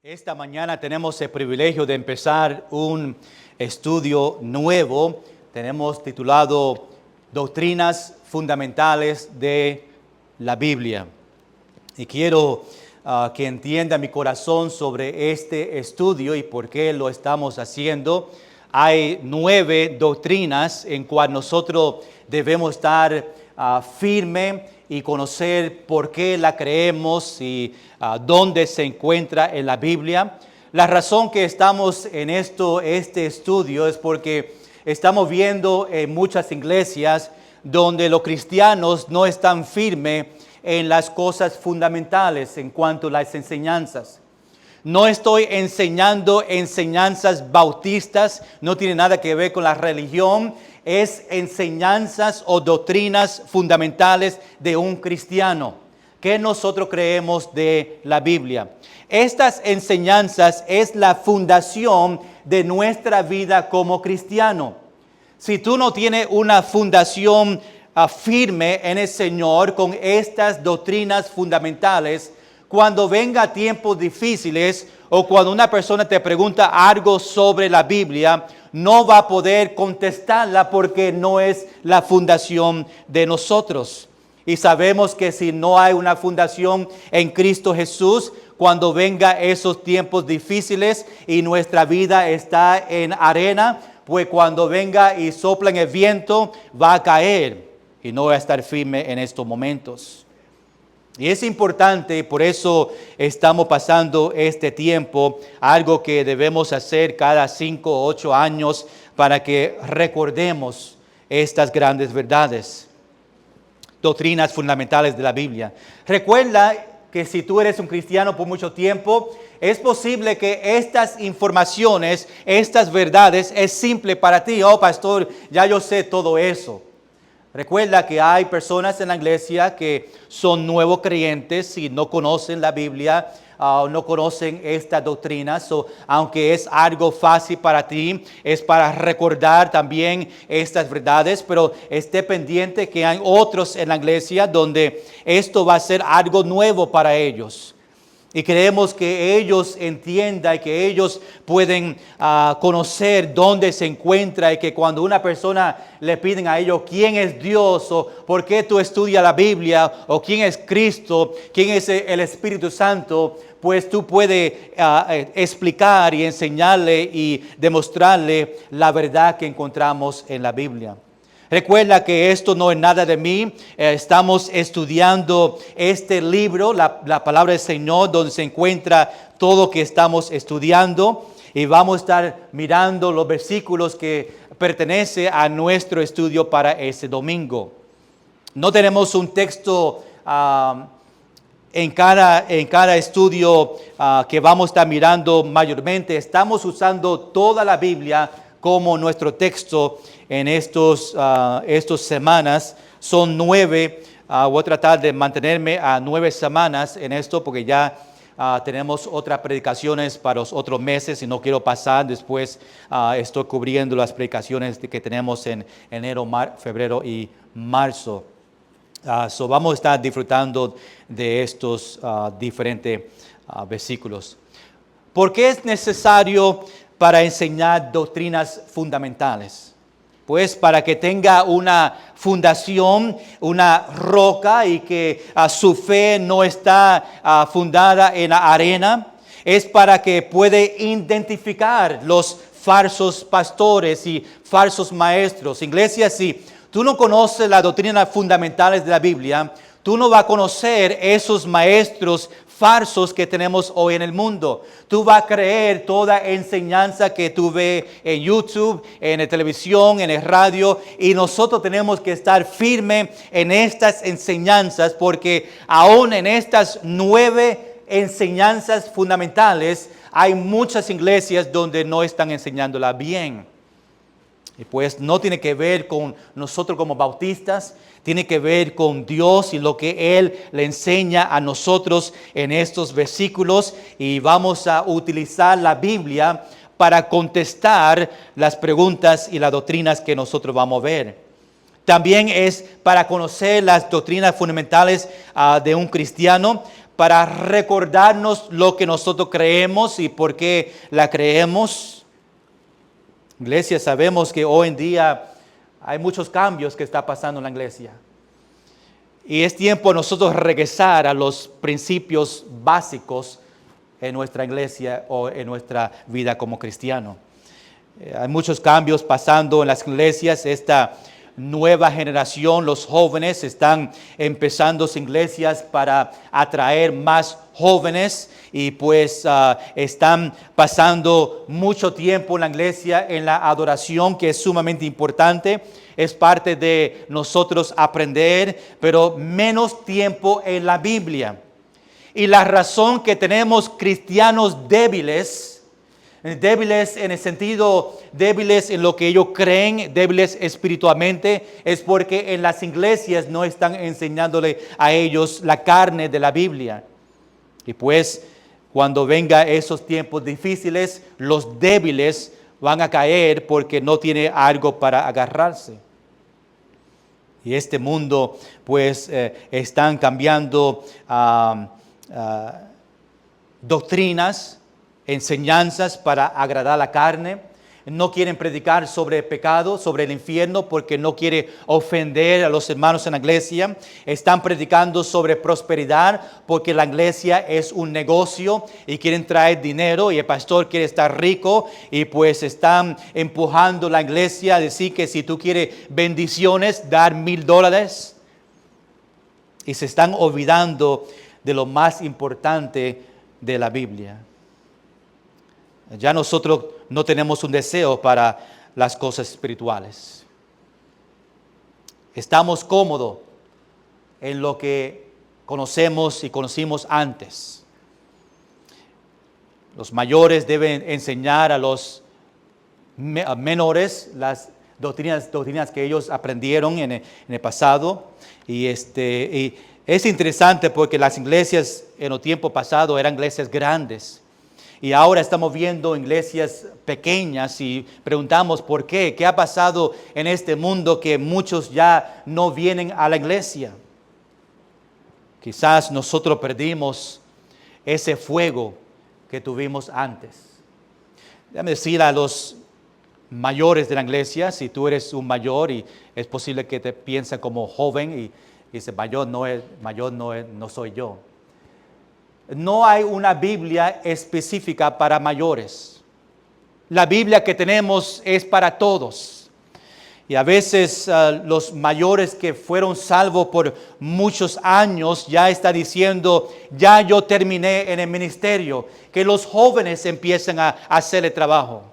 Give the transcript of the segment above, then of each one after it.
Esta mañana tenemos el privilegio de empezar un estudio nuevo. Tenemos titulado Doctrinas Fundamentales de la Biblia. Y quiero que entienda mi corazón sobre este estudio y por qué lo estamos haciendo. Hay 9 doctrinas en cuales nosotros debemos estar firme y conocer por qué la creemos y dónde se encuentra en la Biblia. La razón que estamos en este estudio es porque estamos viendo en muchas iglesias donde los cristianos no están firmes en las cosas fundamentales en cuanto a las enseñanzas. No estoy enseñando enseñanzas bautistas, no tiene nada que ver con la religión. Es enseñanzas o doctrinas fundamentales de un cristiano que nosotros creemos de la Biblia. Estas enseñanzas es la fundación de nuestra vida como cristiano. Si tú no tienes una fundación firme en el Señor con estas doctrinas fundamentales, cuando venga tiempos difíciles o cuando una persona te pregunta algo sobre la Biblia, no va a poder contestarla porque no es la fundación de nosotros. Y sabemos que si no hay una fundación en Cristo Jesús, cuando venga esos tiempos difíciles y nuestra vida está en arena, pues cuando venga y sopla en el viento va a caer y no va a estar firme en estos momentos. Y es importante, por eso estamos pasando este tiempo, algo que debemos hacer cada 5 o 8 años para que recordemos estas grandes verdades, doctrinas fundamentales de la Biblia. Recuerda que si tú eres un cristiano por mucho tiempo, es posible que estas informaciones, estas verdades, es simple para ti. Oh, pastor, ya yo sé todo eso. Recuerda que hay personas en la iglesia que son nuevos creyentes y no conocen la Biblia, no conocen estas doctrinas. Aunque es algo fácil para ti, es para recordar también estas verdades, pero esté pendiente que hay otros en la iglesia donde esto va a ser algo nuevo para ellos. Y queremos que ellos entiendan y que ellos pueden conocer dónde se encuentra y que cuando una persona le piden a ellos quién es Dios o por qué tú estudias la Biblia o quién es Cristo, quién es el Espíritu Santo, pues tú puedes explicar y enseñarle y demostrarle la verdad que encontramos en la Biblia. Recuerda que esto no es nada de mí. Estamos estudiando este libro, la palabra del Señor, donde se encuentra todo lo que estamos estudiando. Y vamos a estar mirando los versículos que pertenecen a nuestro estudio para ese domingo. No tenemos un texto en cada estudio que vamos a estar mirando mayormente. Estamos usando toda la Biblia como nuestro texto en estos semanas. Son 9, voy a tratar de mantenerme a 9 semanas en esto porque ya tenemos otras predicaciones para los otros meses y no quiero pasar. Después estoy cubriendo las predicaciones que tenemos en enero, febrero y marzo. Vamos a estar disfrutando de estos diferentes versículos. ¿Por qué es necesario para enseñar doctrinas fundamentales? Pues para que tenga una fundación, una roca y que su fe no está fundada en la arena. Es para que puede identificar los falsos pastores y falsos maestros. Iglesia, si tú no conoces las doctrinas fundamentales de la Biblia, tú no vas a conocer esos maestros falsos que tenemos hoy en el mundo. Tú vas a creer toda enseñanza que tú ves en YouTube, en la televisión, en el radio, y nosotros tenemos que estar firmes en estas enseñanzas porque aún en estas 9 enseñanzas fundamentales hay muchas iglesias donde no están enseñándola bien. Y pues no tiene que ver con nosotros como bautistas, tiene que ver con Dios y lo que Él le enseña a nosotros en estos versículos. Y vamos a utilizar la Biblia para contestar las preguntas y las doctrinas que nosotros vamos a ver. También es para conocer las doctrinas fundamentales de un cristiano, para recordarnos lo que nosotros creemos y por qué la creemos. Iglesia, sabemos que hoy en día hay muchos cambios que está pasando en la iglesia. Y es tiempo de nosotros regresar a los principios básicos en nuestra iglesia o en nuestra vida como cristiano. Hay muchos cambios pasando en las iglesias. Esta nueva generación, los jóvenes, están empezando sus iglesias para atraer más jóvenes y pues están pasando mucho tiempo en la iglesia, en la adoración, que es sumamente importante. Es parte de nosotros aprender, pero menos tiempo en la Biblia. Y la razón que tenemos cristianos débiles en el sentido, débiles en lo que ellos creen, débiles espiritualmente, es porque en las iglesias no están enseñándole a ellos la carne de la Biblia. Y pues cuando venga esos tiempos difíciles, los débiles van a caer porque no tiene algo para agarrarse. Y este mundo pues están cambiando doctrinas, enseñanzas para agradar a la carne. No quieren predicar sobre el pecado, sobre el infierno, porque no quiere ofender a los hermanos en la iglesia. Están predicando sobre prosperidad, porque la iglesia es un negocio y quieren traer dinero y el pastor quiere estar rico, y pues están empujando la iglesia a decir que si tú quieres bendiciones, dar $1,000. Y se están olvidando de lo más importante de la Biblia. Ya nosotros no tenemos un deseo para las cosas espirituales. Estamos cómodos en lo que conocemos y conocimos antes. Los mayores deben enseñar a los menores las doctrinas que ellos aprendieron en el pasado. Y es interesante porque las iglesias en el tiempo pasado eran iglesias grandes. Y ahora estamos viendo iglesias pequeñas y preguntamos por qué. ¿Qué ha pasado en este mundo que muchos ya no vienen a la iglesia? Quizás nosotros perdimos ese fuego que tuvimos antes. Déjame decir a los mayores de la iglesia, si tú eres un mayor y es posible que te piensen como joven y dices, no soy yo. No hay una Biblia específica para mayores. La Biblia que tenemos es para todos. Y a veces los mayores que fueron salvos por muchos años ya está diciendo, ya yo terminé en el ministerio, que los jóvenes empiecen a hacer el trabajo.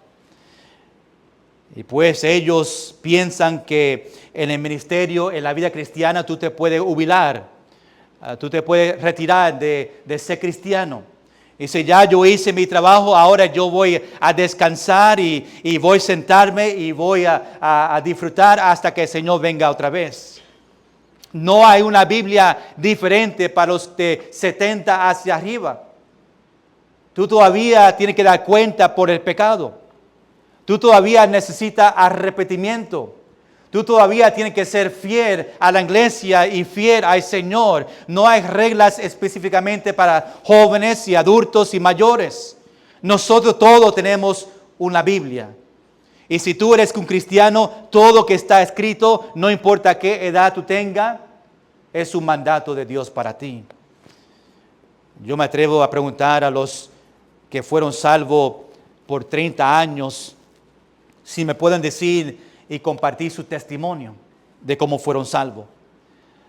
Y pues ellos piensan que en el ministerio, en la vida cristiana, tú te puedes jubilar, tú te puedes retirar de ser cristiano. Dice, ya yo hice mi trabajo, ahora yo voy a descansar y voy a sentarme y voy a disfrutar hasta que el Señor venga otra vez. No hay una Biblia diferente para los de 70 hacia arriba. Tú todavía tienes que dar cuenta por el pecado. Tú todavía necesitas arrepentimiento. Tú todavía tienes que ser fiel a la iglesia y fiel al Señor. No hay reglas específicamente para jóvenes y adultos y mayores. Nosotros todos tenemos una Biblia. Y si tú eres un cristiano, todo que está escrito, no importa qué edad tú tengas, es un mandato de Dios para ti. Yo me atrevo a preguntar a los que fueron salvos por 30 años, si me pueden decir y compartir su testimonio de cómo fueron salvos.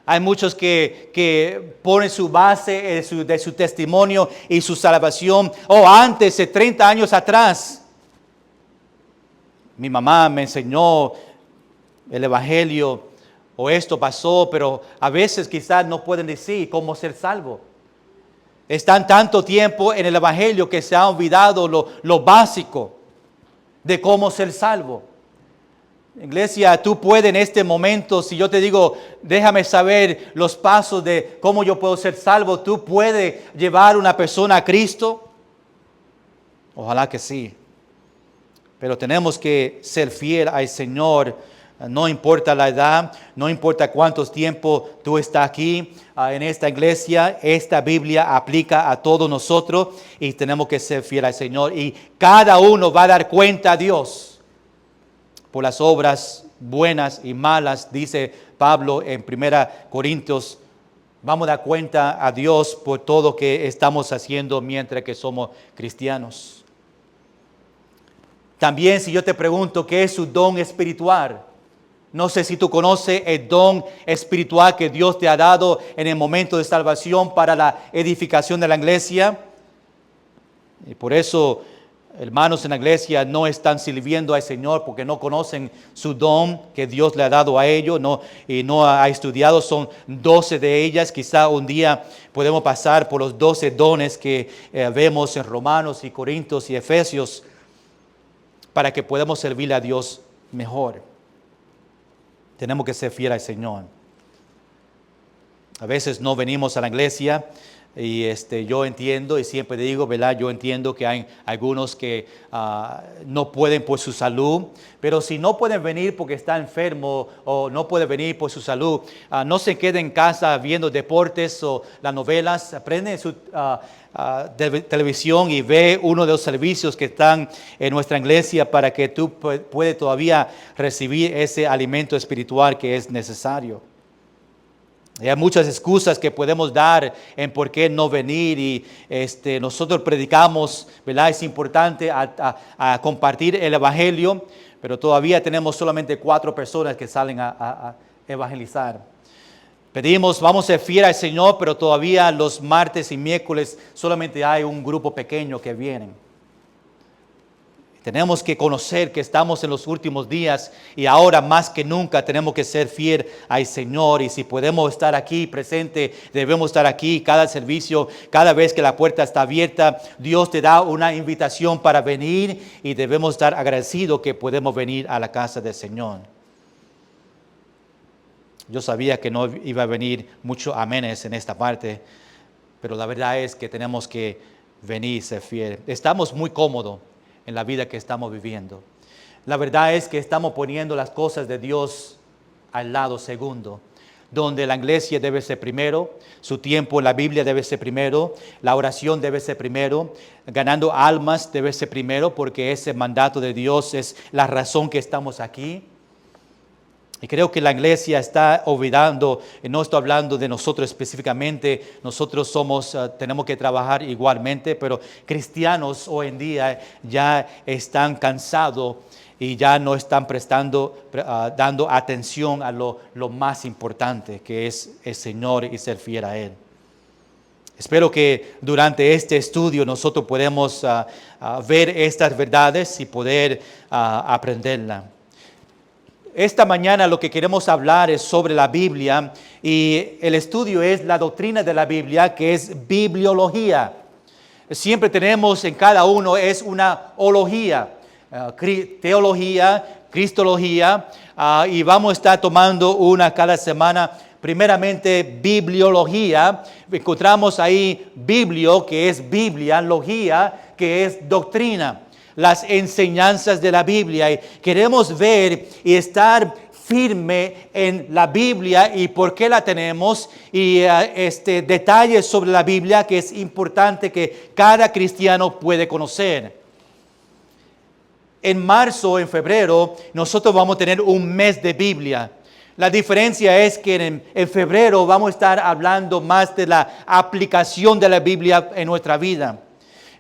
Hay muchos que ponen su base de su testimonio y su salvación. Antes, 30 años atrás, mi mamá me enseñó el evangelio, o esto pasó, pero a veces quizás no pueden decir cómo ser salvo. Están tanto tiempo en el evangelio que se ha olvidado lo básico de cómo ser salvo. Iglesia, tú puedes en este momento, si yo te digo, déjame saber los pasos de cómo yo puedo ser salvo, ¿tú puedes llevar una persona a Cristo? Ojalá que sí. Pero tenemos que ser fiel al Señor No importa la edad, no importa cuántos tiempo tú estás aquí en esta iglesia, esta Biblia aplica a todos nosotros y tenemos que ser fieles al Señor. Y cada uno va a dar cuenta a Dios por las obras buenas y malas, dice Pablo en 1 Corintios. Vamos a dar cuenta a Dios por todo que estamos haciendo mientras que somos cristianos. También si yo te pregunto qué es su don espiritual, no sé si tú conoces el don espiritual que Dios te ha dado en el momento de salvación para la edificación de la iglesia. Y por eso, hermanos en la iglesia no están sirviendo al Señor porque no conocen su don que Dios le ha dado a ellos, y no ha estudiado. Son 12 de ellas. Quizá un día podemos pasar por los 12 dones que vemos en Romanos y Corintios y Efesios para que podamos servirle a Dios mejor. Tenemos que ser fieles al Señor. A veces no venimos a la iglesia y yo entiendo y siempre digo, ¿verdad? Yo entiendo que hay algunos que no pueden por su salud, pero si no pueden venir porque está enfermo o no puede venir por su salud, no se quede en casa viendo deportes o las novelas, prende su televisión y ve uno de los servicios que están en nuestra iglesia para que tú puedas todavía recibir ese alimento espiritual que es necesario. Y hay muchas excusas que podemos dar en por qué no venir y nosotros predicamos, ¿verdad? Es importante a compartir el evangelio, pero todavía tenemos solamente 4 personas que salen a evangelizar. Pedimos, vamos a ser fieles al Señor, pero todavía los martes y miércoles solamente hay un grupo pequeño que vienen. Tenemos que conocer que estamos en los últimos días y ahora más que nunca tenemos que ser fieles al Señor. Y si podemos estar aquí presente, debemos estar aquí cada servicio, cada vez que la puerta está abierta. Dios te da una invitación para venir y debemos estar agradecidos que podemos venir a la casa del Señor. Yo sabía que no iba a venir muchos amenes en esta parte, pero la verdad es que tenemos que venir y ser fieles. Estamos muy cómodos en la vida que estamos viviendo. La verdad es que estamos poniendo las cosas de Dios al lado segundo, donde la iglesia debe ser primero, su tiempo en la Biblia debe ser primero, la oración debe ser primero, ganando almas debe ser primero, porque ese mandato de Dios es la razón que estamos aquí. Y creo que la iglesia está olvidando, no estoy hablando de nosotros específicamente, nosotros tenemos que trabajar igualmente, pero cristianos hoy en día ya están cansados y ya no están dando atención a lo más importante, que es el Señor y ser fiel a Él. Espero que durante este estudio nosotros podamos ver estas verdades y poder aprenderlas. Esta mañana lo que queremos hablar es sobre la Biblia y el estudio es la doctrina de la Biblia, que es bibliología. Siempre tenemos en cada uno es una ología, teología, cristología, y vamos a estar tomando una cada semana. Primeramente, bibliología. Encontramos ahí biblio, que es Biblia, logía, que es doctrina. Las enseñanzas de la Biblia y queremos ver y estar firme en la Biblia y por qué la tenemos y detalles sobre la Biblia que es importante que cada cristiano puede conocer. En marzo, en febrero, nosotros vamos a tener un mes de Biblia. La diferencia es que en febrero vamos a estar hablando más de la aplicación de la Biblia en nuestra vida.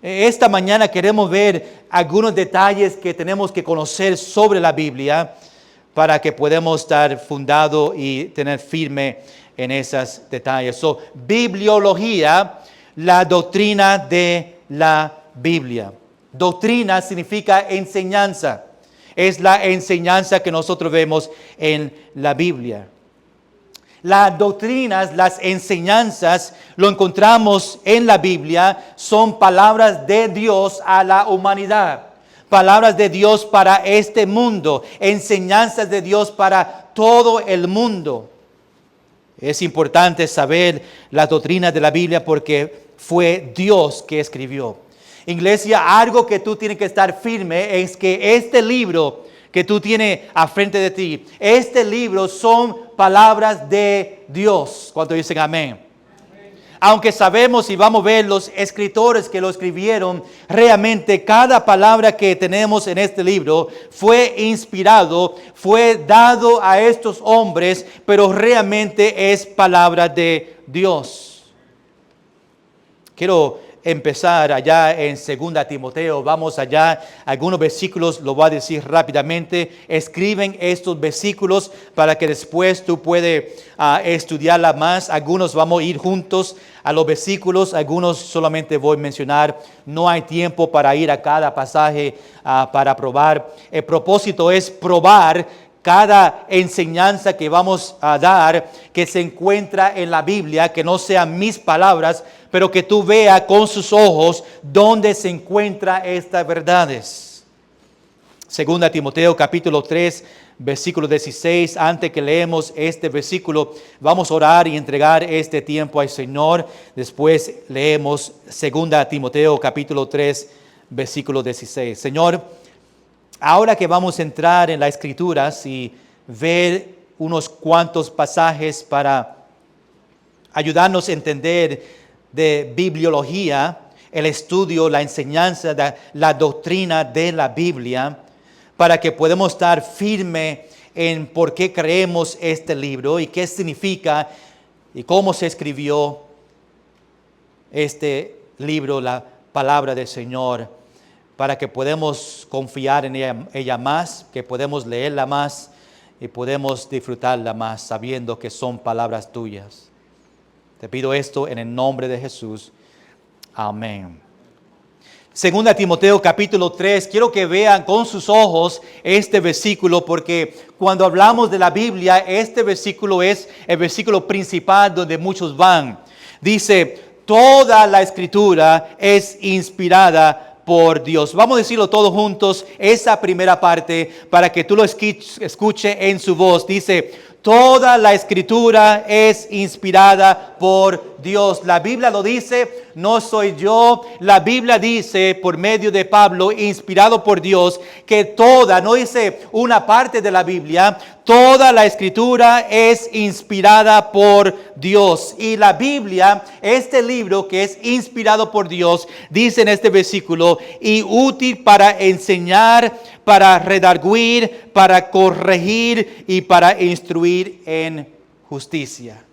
Esta mañana queremos ver algunos detalles que tenemos que conocer sobre la Biblia para que podamos estar fundados y tener firme en esos detalles. Bibliología, la doctrina de la Biblia. Doctrina significa enseñanza. Es la enseñanza que nosotros vemos en la Biblia. Las doctrinas, las enseñanzas, lo encontramos en la Biblia, son palabras de Dios a la humanidad. Palabras de Dios para este mundo, enseñanzas de Dios para todo el mundo. Es importante saber las doctrinas de la Biblia porque fue Dios que escribió. Iglesia, algo que tú tienes que estar firme es que este libro que tú tienes a frente de ti. Este libro son palabras de Dios. ¿Cuántos dicen amén? Aunque sabemos y vamos a ver los escritores que lo escribieron, realmente cada palabra que tenemos en este libro fue inspirado, fue dado a estos hombres, pero realmente es palabra de Dios. Quiero empezar allá en 2 Timoteo. Vamos allá, algunos versículos, lo voy a decir rápidamente. Escriben estos versículos para que después tú puedas estudiarla más. Algunos vamos a ir juntos a los versículos, algunos solamente voy a mencionar. No hay tiempo para ir a cada pasaje para probar. El propósito es probar cada enseñanza que vamos a dar, que se encuentra en la Biblia, que no sean mis palabras, pero que tú veas con sus ojos dónde se encuentran estas verdades. 2 Timoteo capítulo 3, versículo 16. Antes que leemos este versículo, vamos a orar y entregar este tiempo al Señor. Después leemos 2 Timoteo capítulo 3, versículo 16. Señor, ahora que vamos a entrar en las Escrituras y ver unos cuantos pasajes para ayudarnos a entender de bibliología, el estudio, la enseñanza, la doctrina de la Biblia, para que podamos estar firmes en por qué creemos este libro y qué significa y cómo se escribió este libro, la palabra del Señor, para que podamos confiar en ella más, que podemos leerla más y podemos disfrutarla más, sabiendo que son palabras tuyas. Te pido esto en el nombre de Jesús. Amén. 2 Timoteo capítulo 3, quiero que vean con sus ojos este versículo, porque cuando hablamos de la Biblia, este versículo es el versículo principal donde muchos van. Dice, toda la Escritura es inspirada por Dios. Vamos a decirlo todos juntos, esa primera parte, para que tú lo escuches en su voz. Dice, toda la Escritura es inspirada por Dios. La Biblia lo dice, no soy yo. La Biblia dice, por medio de Pablo, inspirado por Dios, que toda, no dice una parte de la Biblia, toda la Escritura es inspirada por Dios. Y la Biblia, este libro que es inspirado por Dios, dice en este versículo, y útil para enseñar, para redarguir, para corregir y para instruir en justicia.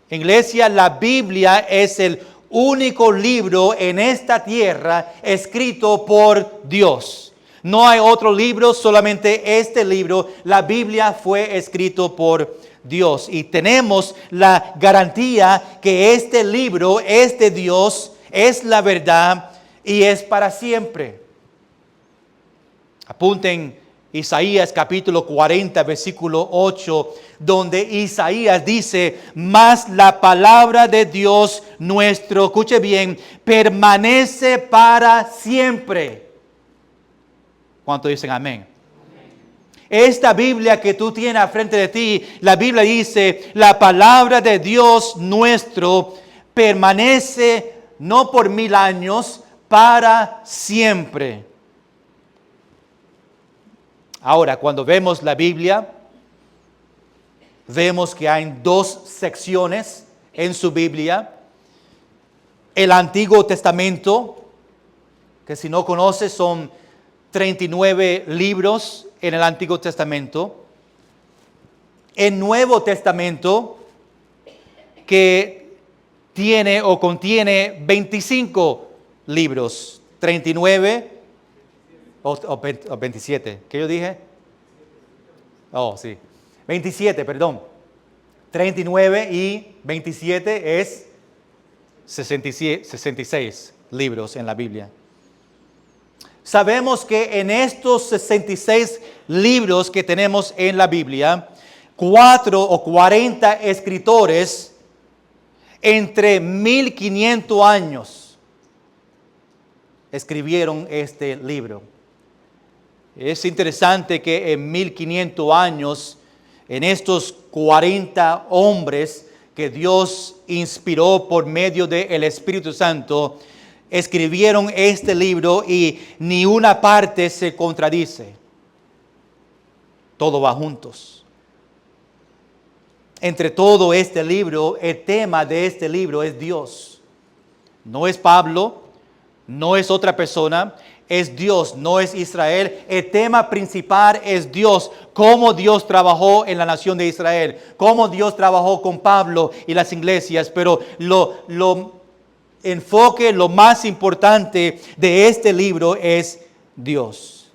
Iglesia, la Biblia es el único libro en esta tierra escrito por Dios. No hay otro libro, solamente este libro. La Biblia fue escrito por Dios. Y tenemos la garantía que este libro es de Dios, es la verdad y es para siempre. Apunten Isaías capítulo 40, versículo 8, donde Isaías dice, mas la palabra de Dios nuestro, escuche bien, permanece para siempre. ¿Cuántos dicen amén? Esta Biblia que tú tienes al frente de ti, la Biblia dice, la palabra de Dios nuestro permanece no por 1000 años, para siempre. Ahora, cuando vemos la Biblia, vemos que hay 2 secciones en su Biblia. El Antiguo Testamento, que si no conoces son 39 libros en el Antiguo Testamento. El Nuevo Testamento, que tiene o contiene 25 libros, 39 o 27, ¿qué yo dije? Oh, sí, 27, perdón. 39 y 27 es 66 libros en la Biblia. Sabemos que en estos 66 libros que tenemos en la Biblia, 4 o 40 escritores entre 1500 años escribieron este libro. Es interesante que en 1500 años, en estos 40 hombres que Dios inspiró por medio del Espíritu Santo, escribieron este libro y ni una parte se contradice. todo va juntos. Entre todo este libro, el tema de este libro es Dios. No es Pablo, no es otra persona, es Dios, no es Israel. El tema principal es Dios, cómo Dios trabajó en la nación de Israel, cómo Dios trabajó con Pablo y las iglesias, pero lo enfoque, lo más importante de este libro es Dios.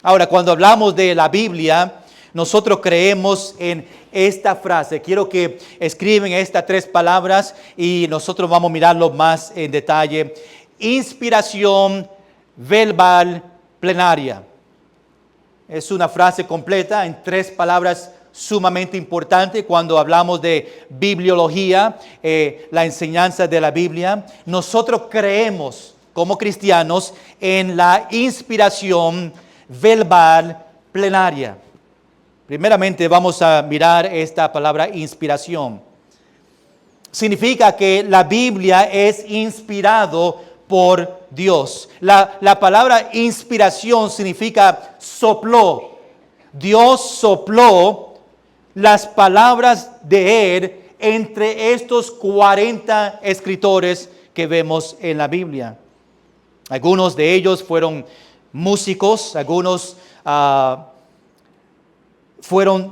Ahora, cuando hablamos de la Biblia, nosotros creemos en esta frase. Quiero que escriben estas 3 palabras y nosotros vamos a mirarlo más en detalle. Inspiración verbal plenaria. Es una frase completa en 3 palabras sumamente importante cuando hablamos de bibliología, la enseñanza de la Biblia. Nosotros creemos como cristianos en la inspiración verbal plenaria. Primeramente vamos a mirar esta palabra inspiración. Significa que la Biblia es inspirado por Dios. La palabra inspiración significa sopló. Dios sopló las palabras de Él entre estos 40 escritores que vemos en la Biblia. Algunos de ellos fueron músicos, algunos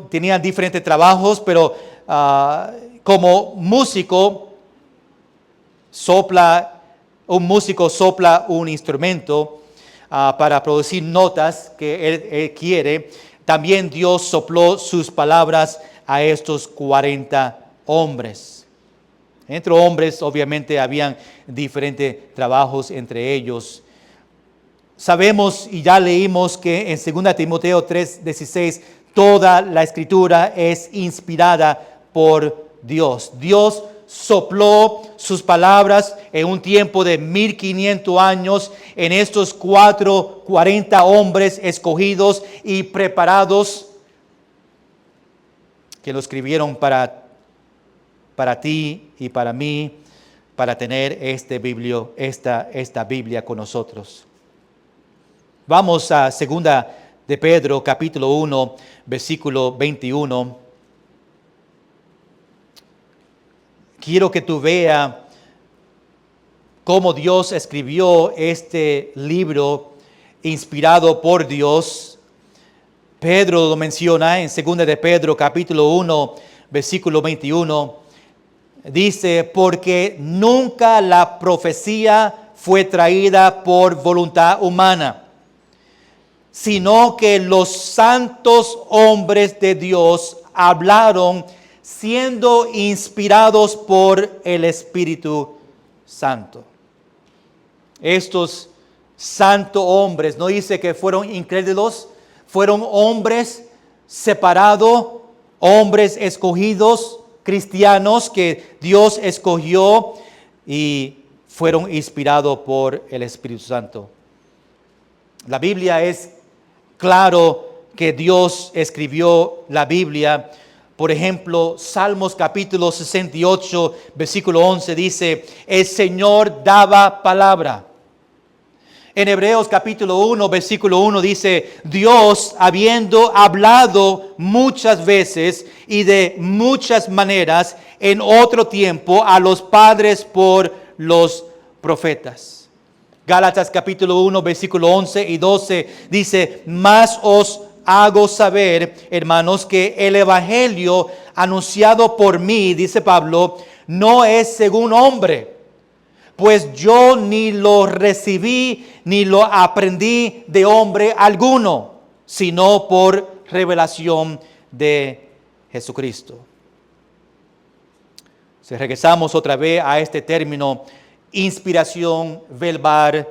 tenían diferentes trabajos, pero como músico un músico sopla un instrumento para producir notas que él quiere. También Dios sopló sus palabras a estos 40 hombres. Entre hombres, obviamente, habían diferentes trabajos entre ellos. Sabemos y ya leímos que en 2 Timoteo 3:16, toda la escritura es inspirada por Dios. Dios sopló sus palabras en un tiempo de 1500 años en estos 40 hombres escogidos y preparados que lo escribieron para ti y para mí, para tener esta Biblia con nosotros. Vamos a 2 de Pedro, capítulo 1, versículo 21. Quiero que tú veas cómo Dios escribió este libro inspirado por Dios. Pedro lo menciona en 2 de Pedro, capítulo 1, versículo 21. Dice, porque nunca la profecía fue traída por voluntad humana, sino que los santos hombres de Dios hablaron siendo inspirados por el Espíritu Santo. Estos santos hombres, no dice que fueron incrédulos, fueron hombres separados, hombres escogidos, cristianos que Dios escogió y fueron inspirados por el Espíritu Santo. La Biblia es claro que Dios escribió la Biblia. Por ejemplo, Salmos capítulo 68, versículo 11 dice, el Señor daba palabra. En Hebreos capítulo 1, versículo 1 dice, Dios habiendo hablado muchas veces y de muchas maneras en otro tiempo a los padres por los profetas. Gálatas capítulo 1, versículo 11 y 12 dice, mas os hago saber, hermanos, que el evangelio anunciado por mí, dice Pablo, no es según hombre, pues yo ni lo recibí ni lo aprendí de hombre alguno, sino por revelación de Jesucristo. Si regresamos otra vez a este término, inspiración verbal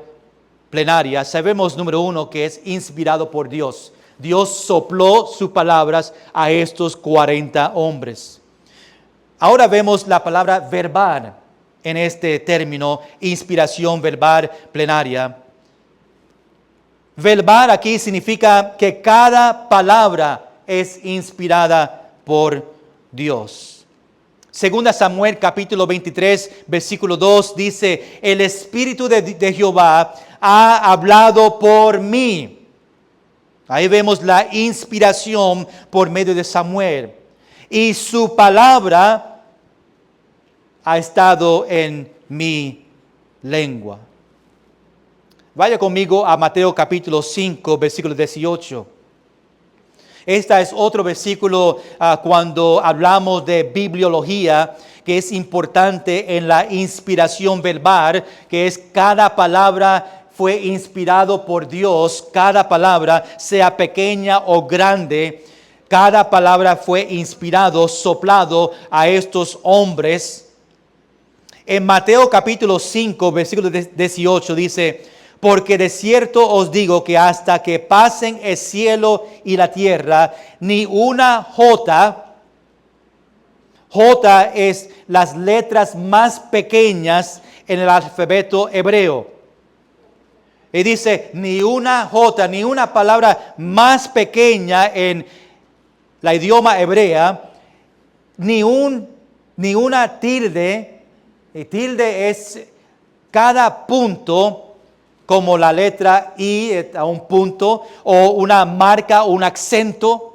plenaria, sabemos, número 1, que es inspirado por Dios. Dios sopló sus palabras a estos 40 hombres. Ahora vemos la palabra verbal en este término, inspiración verbal plenaria. Verbal aquí significa que cada palabra es inspirada por Dios. Segunda Samuel capítulo 23, versículo 2 dice, el Espíritu de Jehová ha hablado por mí. Ahí vemos la inspiración por medio de Samuel. Y su palabra ha estado en mi lengua. Vaya conmigo a Mateo capítulo 5, versículo 18. Este es otro versículo cuando hablamos de bibliología, que es importante en la inspiración verbal, que es cada palabra fue inspirado por Dios, cada palabra, sea pequeña o grande, cada palabra fue inspirado, soplado a estos hombres. En Mateo capítulo 5, versículo 18 dice: porque de cierto os digo que hasta que pasen el cielo y la tierra, ni una jota es las letras más pequeñas en el alfabeto hebreo. Y dice, ni una jota, ni una palabra más pequeña en la idioma hebrea, ni una tilde. Y tilde es cada punto, como la letra I a un punto, o una marca o un acento.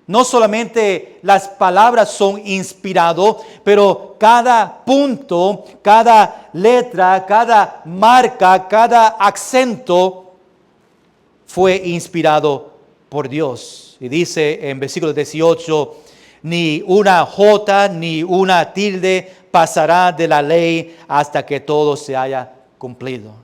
No solamente las palabras son inspiradas, pero cada punto, cada letra, cada marca, cada acento fue inspirado por Dios. Y dice en versículo 18, ni una jota ni una tilde pasará de la ley hasta que todo se haya cumplido.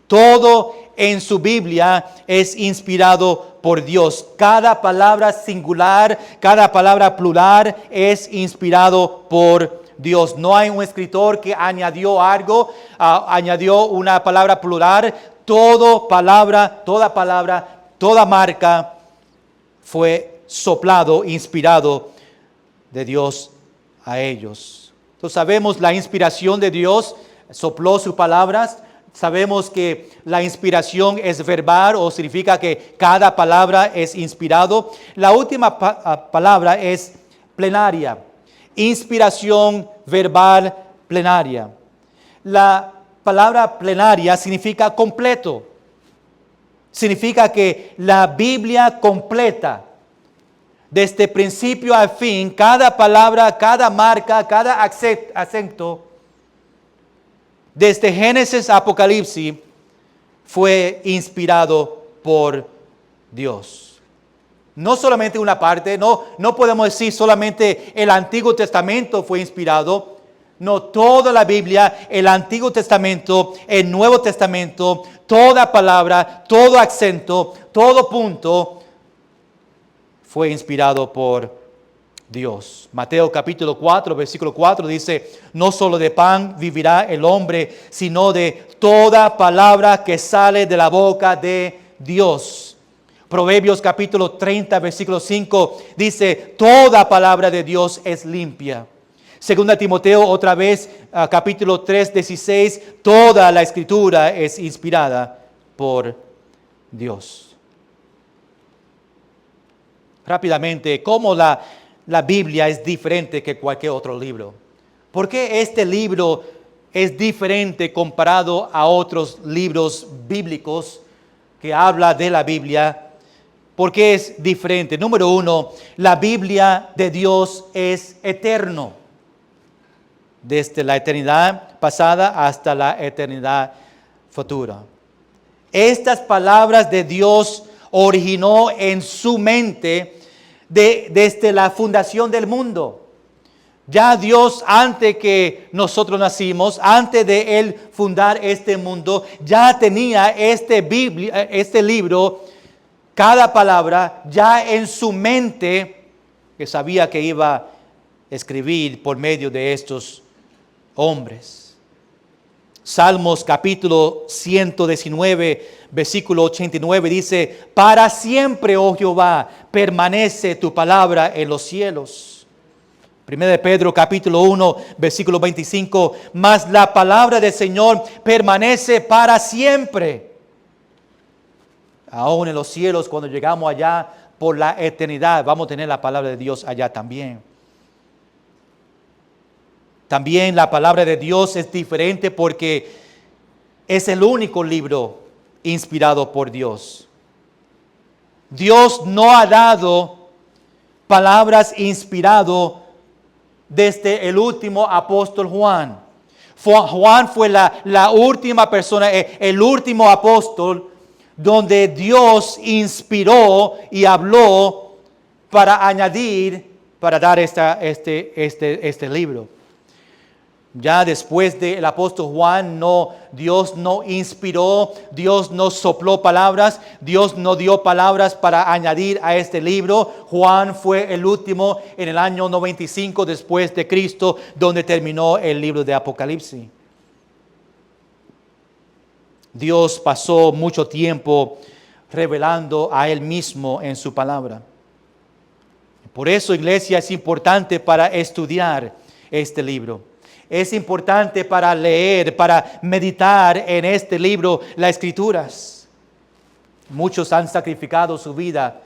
Todo en su Biblia es inspirado por Dios. Cada palabra singular, cada palabra plural es inspirado por Dios. No hay un escritor que añadió algo, añadió una palabra plural. Toda palabra, toda marca fue soplado, inspirado de Dios a ellos. Entonces sabemos la inspiración de Dios, sopló sus palabras. Sabemos que la inspiración es verbal, o significa que cada palabra es inspirado. La última palabra es plenaria. Inspiración verbal plenaria. La palabra plenaria significa completo. Significa que la Biblia completa, desde principio a fin, cada palabra, cada marca, cada acento, desde Génesis a Apocalipsis, fue inspirado por Dios. No solamente una parte, no podemos decir solamente el Antiguo Testamento fue inspirado. No, toda la Biblia, el Antiguo Testamento, el Nuevo Testamento, toda palabra, todo acento, todo punto fue inspirado por Dios. Mateo capítulo 4, versículo 4 dice, no solo de pan vivirá el hombre, sino de toda palabra que sale de la boca de Dios. Proverbios capítulo 30, versículo 5 dice, toda palabra de Dios es limpia. Segunda Timoteo otra vez, capítulo 3, 16, toda la escritura es inspirada por Dios. Rápidamente, ¿cómo la Biblia es diferente que cualquier otro libro? ¿Por qué este libro es diferente comparado a otros libros bíblicos que habla de la Biblia? ¿Por qué es diferente? Número uno, la Biblia de Dios es eterno. Desde la eternidad pasada hasta la eternidad futura. Estas palabras de Dios originó en su mente desde la fundación del mundo. Ya Dios, antes que nosotros nacimos, antes de Él fundar este mundo, ya tenía este libro, cada palabra, ya en su mente, que sabía que iba a escribir por medio de estos hombres. Salmos capítulo 119, versículo 89 dice, para siempre, oh Jehová, permanece tu palabra en los cielos. Primera de Pedro capítulo 1, versículo 25, mas la palabra del Señor permanece para siempre. Aún en los cielos, cuando llegamos allá por la eternidad, vamos a tener la palabra de Dios allá también. También la palabra de Dios es diferente porque es el único libro inspirado por Dios. Dios no ha dado palabras inspiradas desde el último apóstol Juan. Juan fue la última persona, el último apóstol donde Dios inspiró y habló para añadir, para dar este libro. Ya después del apóstol Juan, Dios no inspiró, Dios no sopló palabras, Dios no dio palabras para añadir a este libro. Juan fue el último en el año 95 después de Cristo, donde terminó el libro de Apocalipsis. Dios pasó mucho tiempo revelando a Él mismo en su palabra. Por eso, iglesia, es importante para estudiar este libro. Es importante para leer, para meditar en este libro, las Escrituras. Muchos han sacrificado su vida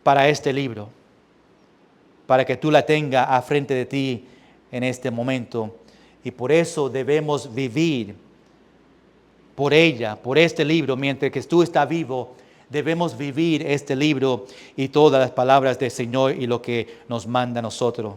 para este libro, para que tú la tengas a frente de ti en este momento. Y por eso debemos vivir por ella, por este libro, mientras que tú estás vivo. Debemos vivir este libro y todas las palabras del Señor y lo que nos manda a nosotros.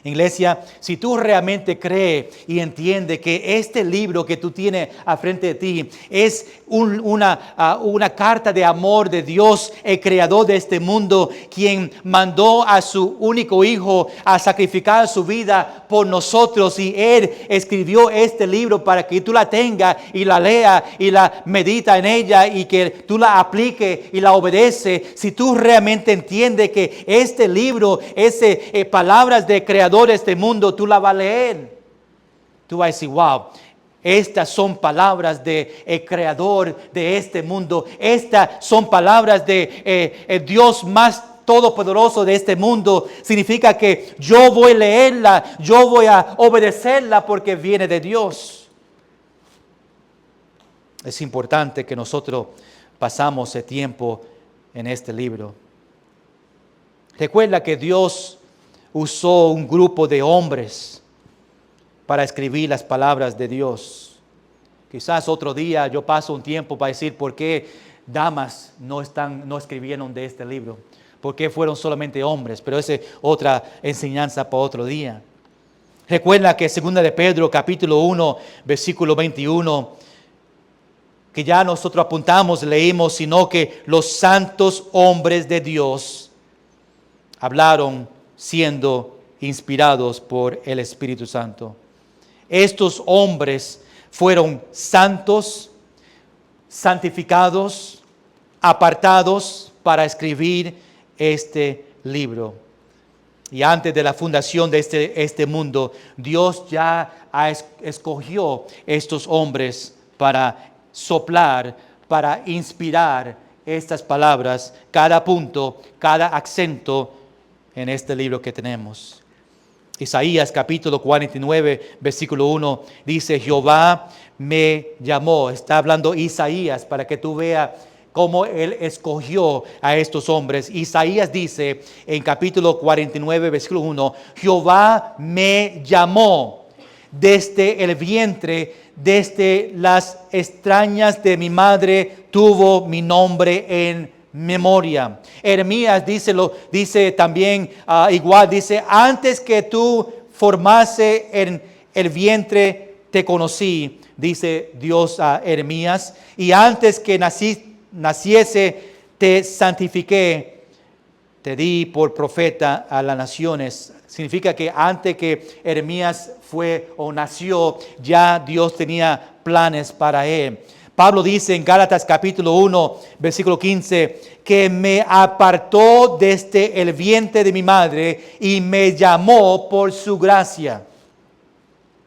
Iglesia, si tú realmente crees y entiendes que este libro que tú tienes a frente de ti es una carta de amor de Dios, el creador de este mundo, quien mandó a su único hijo a sacrificar su vida por nosotros, y Él escribió este libro para que tú la tengas y la leas y la medita en ella y que tú la apliques y la obedeces. Si tú realmente entiendes que este libro es palabras de creador de este mundo, tú la vas a leer. Tú vas a decir, wow, estas son palabras de el creador de este mundo. Estas son palabras de el Dios más todopoderoso de este mundo. Significa que yo voy a leerla, yo voy a obedecerla porque viene de Dios. Es importante que nosotros pasamos el tiempo en este libro. Recuerda que Dios usó un grupo de hombres para escribir las palabras de Dios. Quizás otro día yo paso un tiempo para decir por qué damas no escribieron de este libro. ¿Por qué fueron solamente hombres? Pero esa es otra enseñanza para otro día. Recuerda que 2 de Pedro, capítulo 1, versículo 21, que ya nosotros apuntamos, leímos, sino que los santos hombres de Dios hablaron siendo inspirados por el Espíritu Santo. Estos hombres fueron santos, santificados, apartados para escribir este libro. Y antes de la fundación de este mundo, Dios ya escogió estos hombres para soplar, para inspirar estas palabras, cada punto, cada acento en este libro que tenemos. Isaías capítulo 49, versículo 1, dice, Jehová me llamó. Está hablando Isaías para que tú veas cómo Él escogió a estos hombres. Isaías dice en capítulo 49, versículo 1, Jehová me llamó desde el vientre, desde las extrañas de mi madre, tuvo mi nombre en memoria. Jeremías dice también igual, dice, antes que tú formase en el vientre te conocí, dice Dios a Jeremías, y antes que naciese te santifiqué, te di por profeta a las naciones. Significa que antes que Jeremías fue o nació, ya Dios tenía planes para él. Pablo dice en Gálatas capítulo 1, versículo 15, que me apartó desde el vientre de mi madre y me llamó por su gracia.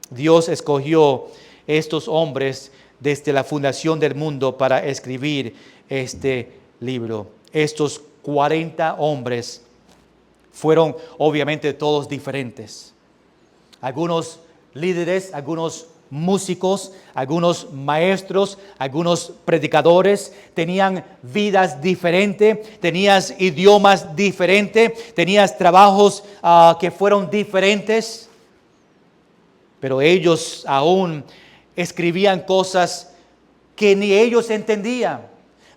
Dios escogió estos hombres desde la fundación del mundo para escribir este libro. Estos 40 hombres fueron obviamente todos diferentes. Algunos líderes, algunos músicos, algunos maestros, algunos predicadores, tenían vidas diferentes, tenías idiomas diferentes, tenías trabajos que fueron diferentes, pero ellos aún escribían cosas que ni ellos entendían.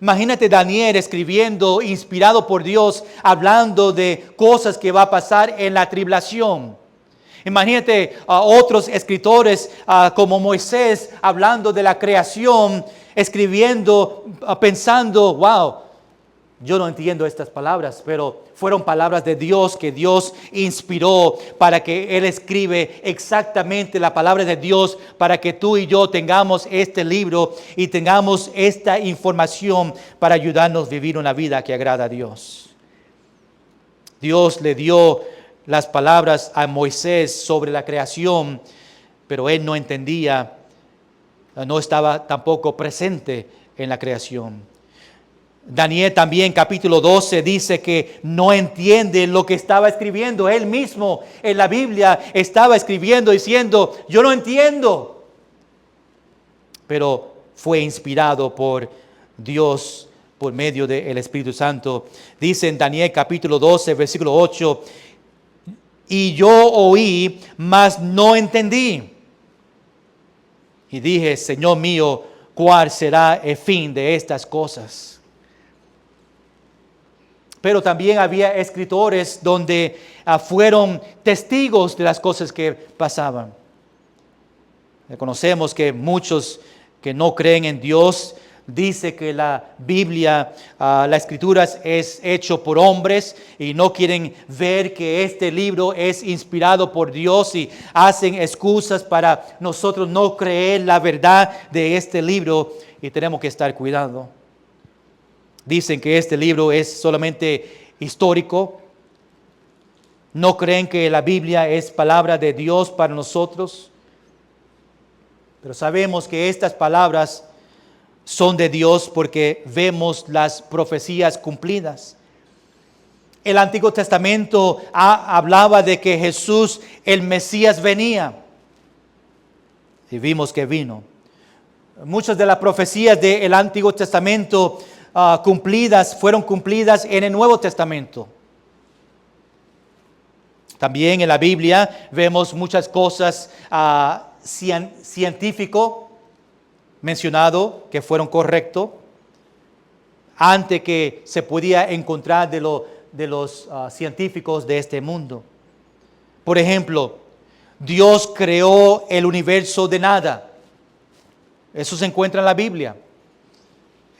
Imagínate Daniel escribiendo, inspirado por Dios, hablando de cosas que va a pasar en la tribulación. Imagínate a otros escritores como Moisés hablando de la creación, escribiendo, pensando, wow, yo no entiendo estas palabras, pero fueron palabras de Dios que Dios inspiró para que Él escribe exactamente la palabra de Dios para que tú y yo tengamos este libro y tengamos esta información para ayudarnos a vivir una vida que agrada a Dios. Dios le dio las palabras a Moisés sobre la creación, pero él no entendía, no estaba tampoco presente en la creación. Daniel también, capítulo 12, dice que no entiende lo que estaba escribiendo. Él mismo en la Biblia estaba escribiendo, diciendo, yo no entiendo. Pero fue inspirado por Dios por medio del Espíritu Santo. Dice en Daniel capítulo 12, versículo 8, y yo oí, mas no entendí. Y dije, Señor mío, ¿cuál será el fin de estas cosas? Pero también había escritores donde fueron testigos de las cosas que pasaban. Reconocemos que muchos que no creen en Dios dice que la Biblia, la Escritura es hecho por hombres y no quieren ver que este libro es inspirado por Dios y hacen excusas para nosotros no creer la verdad de este libro y tenemos que estar cuidando. Dicen que este libro es solamente histórico. No creen que la Biblia es palabra de Dios para nosotros. Pero sabemos que estas palabras son de Dios porque vemos las profecías cumplidas. El Antiguo Testamento hablaba de que Jesús, el Mesías, venía. Y vimos que vino. Muchas de las profecías del Antiguo Testamento fueron cumplidas en el Nuevo Testamento. También en la Biblia vemos muchas cosas científicas mencionado que fueron correctos antes que se podía encontrar de los científicos de este mundo. Por ejemplo, Dios creó el universo de nada. Eso se encuentra en la Biblia.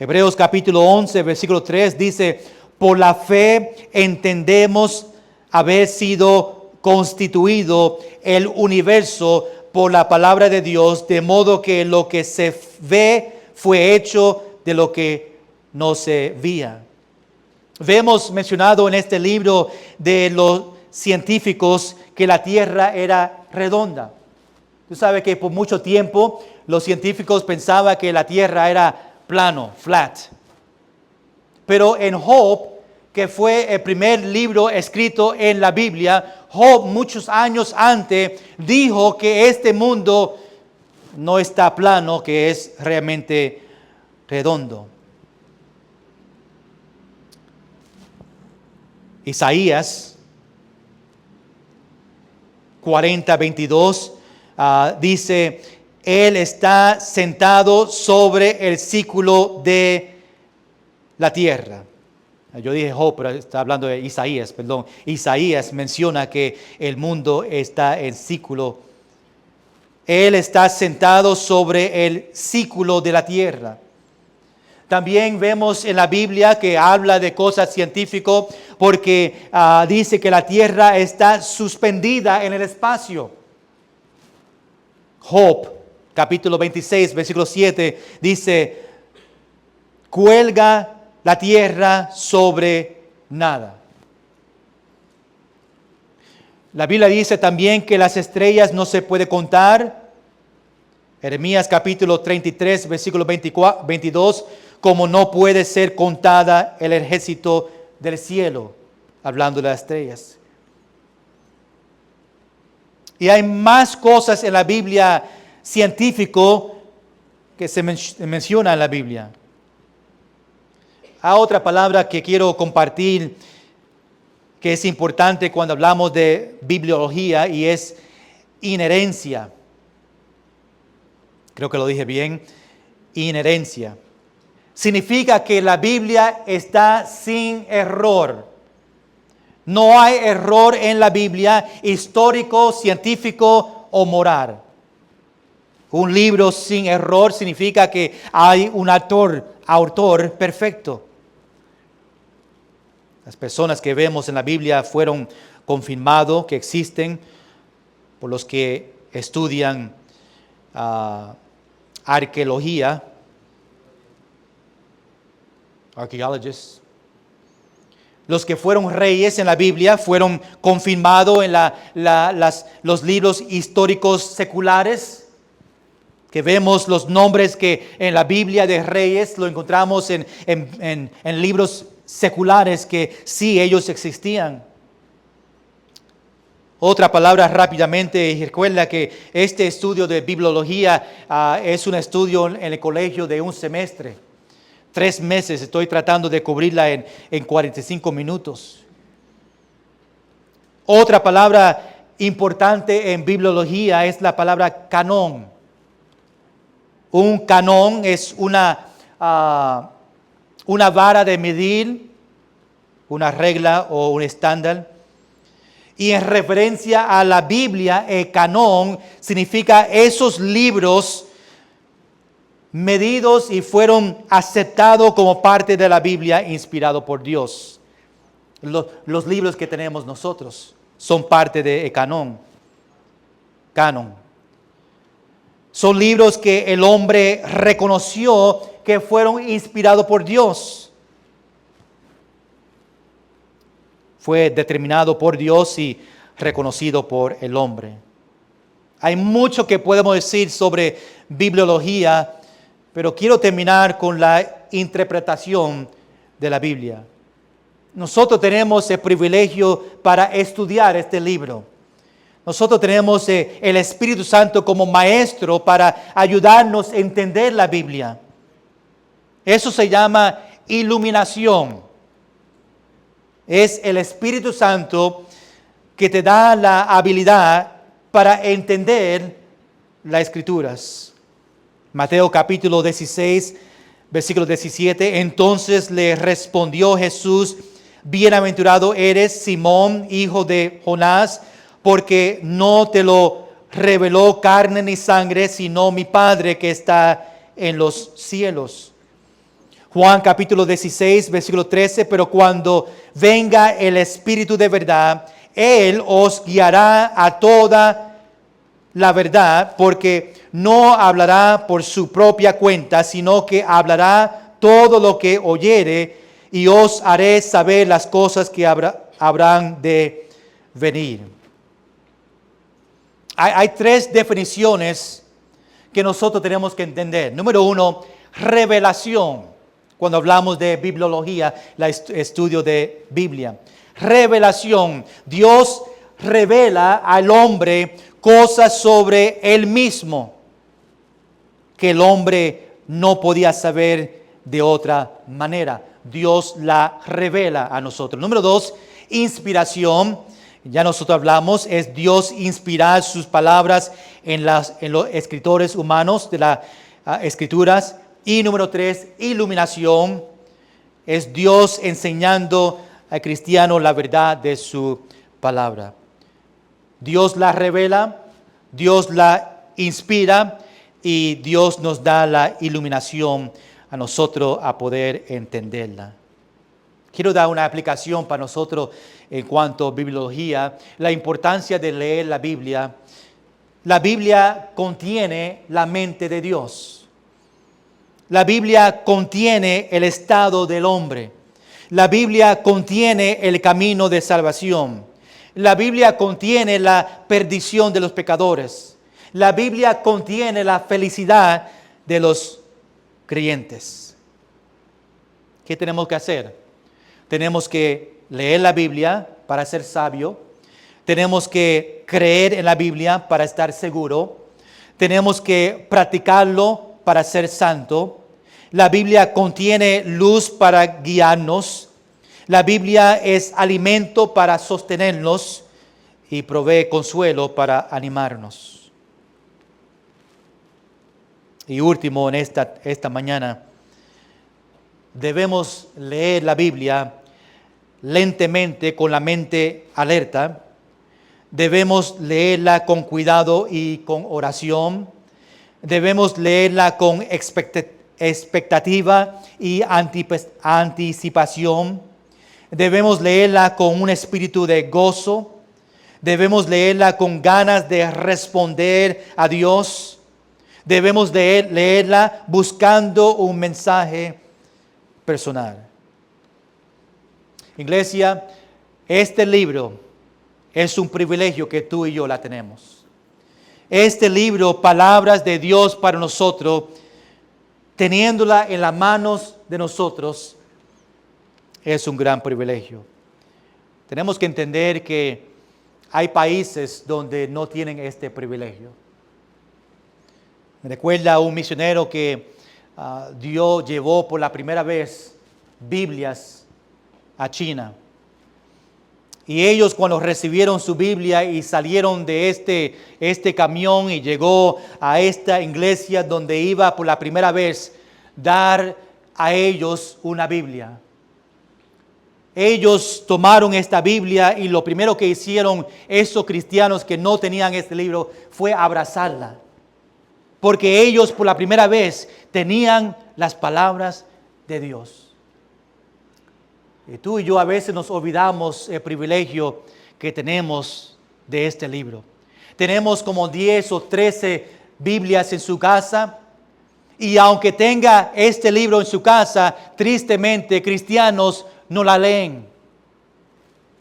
Hebreos capítulo 11, versículo 3 dice, por la fe entendemos haber sido constituido el universo por la palabra de Dios, de modo que lo que se ve fue hecho de lo que no se veía. Vemos mencionado en este libro de los científicos que la tierra era redonda. Tú sabes que por mucho tiempo los científicos pensaban que la tierra era plano, flat. Pero en Job, que fue el primer libro escrito en la Biblia, Job muchos años antes dijo que este mundo no está plano, que es realmente redondo. Isaías 40:22 dice, Él está sentado sobre el círculo de la tierra. Yo dije Job, pero está hablando de Isaías, perdón. Isaías menciona que el mundo está en círculo. Él está sentado sobre el círculo de la tierra. También vemos en la Biblia que habla de cosas científicas porque dice que la tierra está suspendida en el espacio. Job, capítulo 26, versículo 7, dice, cuelga la tierra sobre nada. La Biblia dice también que las estrellas no se puede contar. Jeremías capítulo 33, versículo 22, como no puede ser contada el ejército del cielo, hablando de las estrellas. Y hay más cosas en la Biblia científico que se menciona en la Biblia. Hay otra palabra que quiero compartir que es importante cuando hablamos de bibliología y es inherencia. Creo que lo dije bien. Inherencia. significa que la Biblia está sin error. No hay error en la Biblia, histórico, científico o moral. Un libro sin error significa que hay un autor perfecto. Las personas que vemos en la Biblia fueron confirmados que existen por los que estudian arqueología, archaeologists. Los que fueron reyes en la Biblia fueron confirmados en los libros históricos seculares, que vemos los nombres que en la Biblia de reyes lo encontramos en libros seculares que sí, ellos existían. Otra palabra rápidamente, y recuerda que este estudio de bibliología es un estudio en el colegio de un semestre. 3 meses, estoy tratando de cubrirla en 45 minutos. Otra palabra importante en bibliología es la palabra canón. Un canón es una vara de medir, una regla o un estándar. Y en referencia a la Biblia, el canón significa esos libros medidos y fueron aceptados como parte de la Biblia inspirado por Dios. Los libros que tenemos nosotros son parte del canon. Son libros que el hombre reconoció que fueron inspirados por Dios. Fue determinado por Dios y reconocido por el hombre. Hay mucho que podemos decir sobre bibliología, pero quiero terminar con la interpretación de la Biblia. Nosotros tenemos el privilegio para estudiar este libro. Nosotros tenemos el Espíritu Santo como maestro para ayudarnos a entender la Biblia. Eso se llama iluminación. Es el Espíritu Santo que te da la habilidad para entender las Escrituras. Mateo capítulo 16, versículo 17. Entonces le respondió Jesús: bienaventurado eres, Simón, hijo de Jonás, porque no te lo reveló carne ni sangre, sino mi Padre que está en los cielos. Juan capítulo 16, versículo 13. Pero cuando venga el Espíritu de verdad, Él os guiará a toda la verdad, porque no hablará por su propia cuenta, sino que hablará todo lo que oyere, y os haré saber las cosas que habrán de venir. Hay 3 definiciones que nosotros tenemos que entender. Número 1, revelación. Cuando hablamos de bibliología, el estudio de Biblia. Revelación. Dios revela al hombre cosas sobre él mismo que el hombre no podía saber de otra manera. Dios la revela a nosotros. Número 2, inspiración. Ya nosotros hablamos, es Dios inspirar sus palabras en los escritores humanos de las escrituras. Y número 3, iluminación. Es Dios enseñando al cristiano la verdad de su palabra. Dios la revela, Dios la inspira y Dios nos da la iluminación a nosotros a poder entenderla. Quiero dar una aplicación para nosotros en cuanto a bibliología, la importancia de leer la Biblia. La Biblia contiene la mente de Dios. La Biblia contiene el estado del hombre. La Biblia contiene el camino de salvación. La Biblia contiene la perdición de los pecadores. La Biblia contiene la felicidad de los creyentes. ¿Qué tenemos que hacer? Tenemos que leer la Biblia para ser sabio. Tenemos que creer en la Biblia para estar seguro. Tenemos que practicarlo para ser santo. La Biblia contiene luz para guiarnos. La Biblia es alimento para sostenernos y provee consuelo para animarnos. Y último, en esta mañana, debemos leer la Biblia lentamente, con la mente alerta. Debemos leerla con cuidado y con oración. Debemos leerla con expectativa y anticipación. Debemos leerla con un espíritu de gozo. Debemos leerla con ganas de responder a Dios. Debemos leerla buscando un mensaje personal. Iglesia, este libro es un privilegio que tú y yo la tenemos. Este libro, palabras de Dios para nosotros, teniéndola en las manos de nosotros, es un gran privilegio. Tenemos que entender que hay países donde no tienen este privilegio. Me recuerda a un misionero que Dios llevó por la primera vez Biblias a China. Y ellos, cuando recibieron su Biblia y salieron de este camión y llegó a esta iglesia donde iba por la primera vez dar a ellos una Biblia. Ellos tomaron esta Biblia y lo primero que hicieron esos cristianos que no tenían este libro fue abrazarla. Porque ellos por la primera vez tenían las palabras de Dios. Y tú y yo a veces nos olvidamos el privilegio que tenemos de este libro. Tenemos como 10 o 13 Biblias en su casa. Y aunque tenga este libro en su casa, tristemente cristianos no la leen.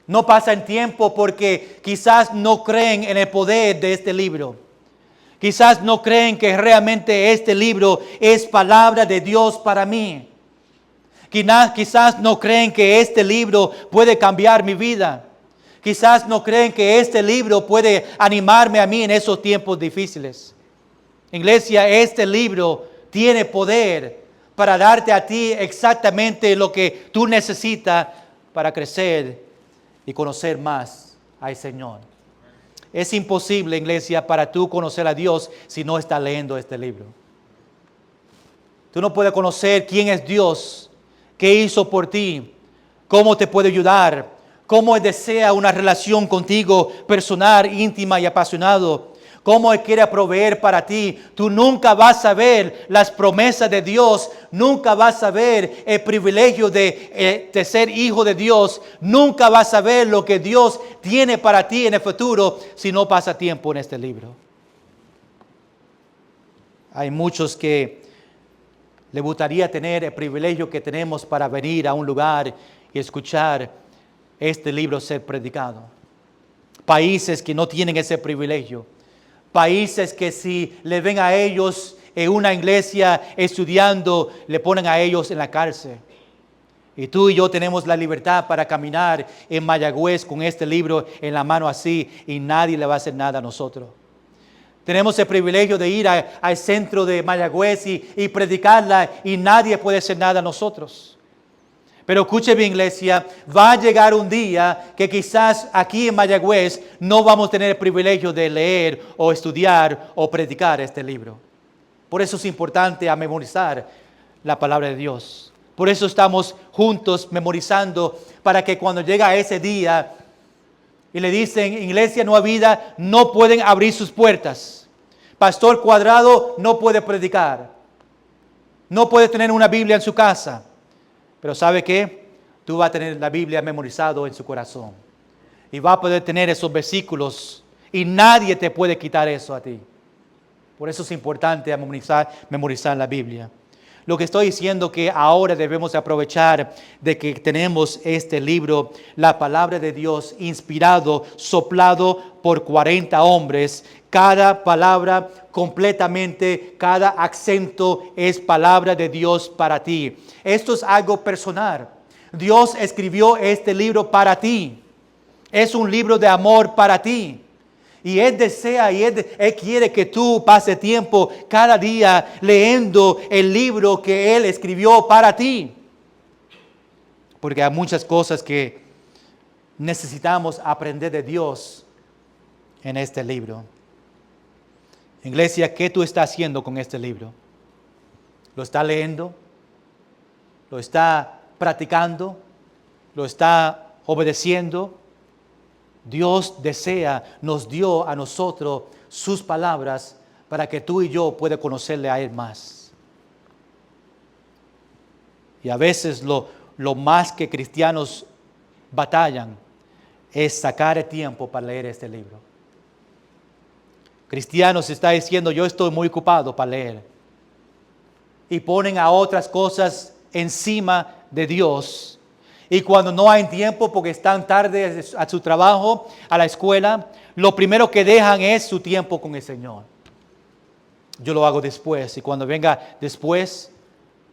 No pasan tiempo porque quizás no creen en el poder de este libro. Quizás no creen que realmente este libro es palabra de Dios para mí. Quizás no creen que este libro puede cambiar mi vida. Quizás no creen que este libro puede animarme a mí en esos tiempos difíciles. Iglesia, este libro tiene poder para darte a ti exactamente lo que tú necesitas para crecer y conocer más al Señor. Es imposible, iglesia, para tú conocer a Dios si no estás leyendo este libro. Tú no puedes conocer quién es Dios, qué hizo por ti, cómo te puede ayudar, cómo Él desea una relación contigo personal, íntima y apasionado, cómo Él quiere proveer para ti. Tú nunca vas a ver las promesas de Dios, nunca vas a ver el privilegio de ser hijo de Dios, nunca vas a ver lo que Dios tiene para ti en el futuro si no pasa tiempo en este libro. Hay muchos que le gustaría tener el privilegio que tenemos para venir a un lugar y escuchar este libro ser predicado. Países que no tienen ese privilegio. Países que si le ven a ellos en una iglesia estudiando, le ponen a ellos en la cárcel. Y tú y yo tenemos la libertad para caminar en Mayagüez con este libro en la mano así y nadie le va a hacer nada a nosotros. Tenemos el privilegio de ir al centro de Mayagüez y predicarla y nadie puede hacer nada a nosotros. Pero escuche bien, iglesia, va a llegar un día que quizás aquí en Mayagüez no vamos a tener el privilegio de leer o estudiar o predicar este libro. Por eso es importante memorizar la palabra de Dios. Por eso estamos juntos memorizando para que cuando llega ese día y le dicen, Iglesia Nueva Vida, no pueden abrir sus puertas. Pastor Cuadrado no puede predicar. No puede tener una Biblia en su casa. Pero ¿sabe qué? Tú vas a tener la Biblia memorizado en su corazón. Y vas a poder tener esos versículos. Y nadie te puede quitar eso a ti. Por eso es importante memorizar la Biblia. Lo que estoy diciendo es que ahora debemos aprovechar de que tenemos este libro, la palabra de Dios, inspirado, soplado por 40 hombres. Cada palabra completamente, cada acento es palabra de Dios para ti. Esto es algo personal. Dios escribió este libro para ti. Es un libro de amor para ti. Y Él desea y Él quiere que tú pases tiempo cada día leyendo el libro que Él escribió para ti. Porque hay muchas cosas que necesitamos aprender de Dios en este libro. Iglesia, ¿qué tú estás haciendo con este libro? ¿Lo estás leyendo? lo está practicando, lo está obedeciendo. Dios nos dio a nosotros sus palabras para que tú y yo puedas conocerle a Él más. Y a veces lo más que cristianos batallan es sacar el tiempo para leer este libro. Cristianos está diciendo, yo estoy muy ocupado para leer. Y ponen a otras cosas encima de Dios. Y cuando no hay tiempo porque están tarde a su trabajo, a la escuela, lo primero que dejan es su tiempo con el Señor. Yo lo hago después, y cuando venga después,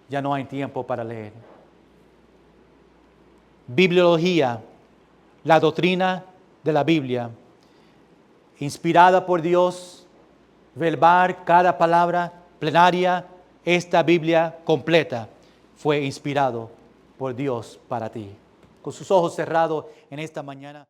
ya no hay tiempo para leer. Bibliología, la doctrina de la Biblia, inspirada por Dios, verbal, cada palabra, plenaria, esta Biblia completa fue inspirado por Dios para ti. Con sus ojos cerrados en esta mañana.